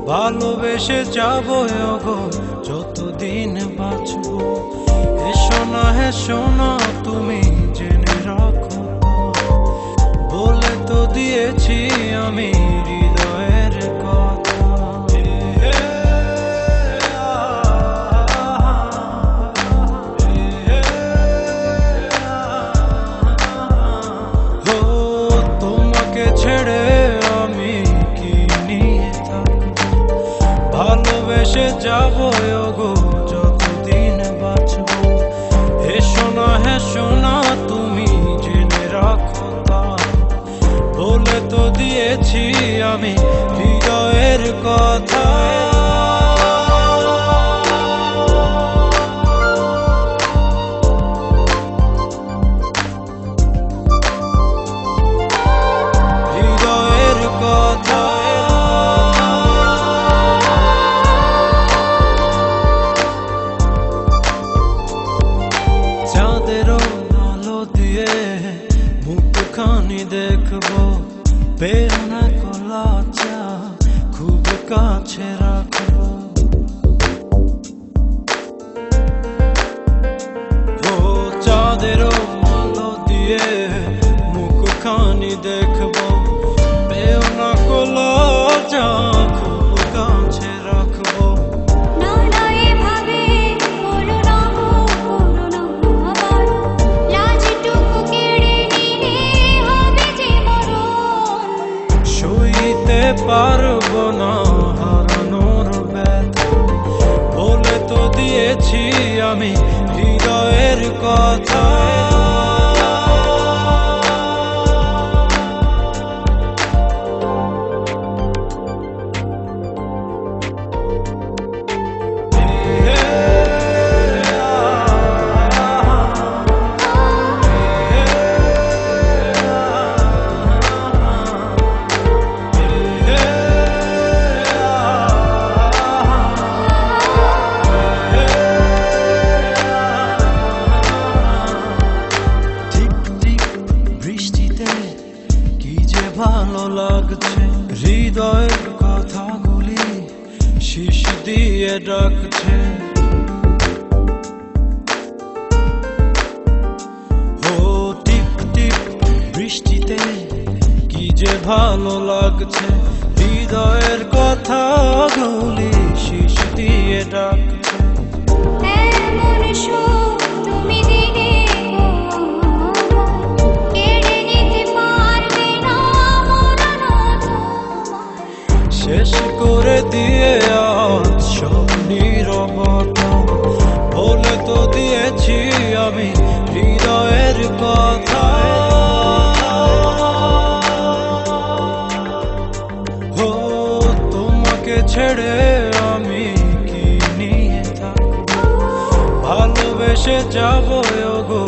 ভালোবেসে যাবো গো যতদিন বাঁচবো। হেসো না তুমি জেনে রাখো, বলে তো দিয়েছি আমি হৃদয়ের কথা। ও তোমাকে ছেড়ে আমি কি নিয়ে থাকবো, ভালোবেসে যাবো গো যতদিন বাঁচবো। হেসো না তুমি জেনে রাখো, বলে তো দিয়েছি আমি হৃদয়ের কথা। হৃদয়ের কথা চাঁদেরও আলো দিয়ে মুখখানি দেখবো, প্রেরণা কলা চা খুব কাছে রাখবো। ও চাঁদেরও আলো দিয়ে মুখখানি দেখবো, প্রেরণা কলা চা খুব কাছে রাখবো। পারবো না হারানোর ব্যথা, বলে তো দিয়েছি আমি হৃদয়ের কথা। ভালো লাগছে হৃদয়ের কথাগুলি শিশ দিয়ে ডাকছে। ও টিপ টিপ বৃষ্টিতে কি যে ভালো লাগছে, হৃদয়ের কথাগুলি শিশ দিয়ে ডাকছে। শেষ করে দিয়ে আজ সব নীরবতা, বলে তো দিয়েছি আমি হৃদয়ের কথা। ও তোমাকে ছেড়ে আমি কি নিয়ে থাকবো, ভালোবেসে যাবো গো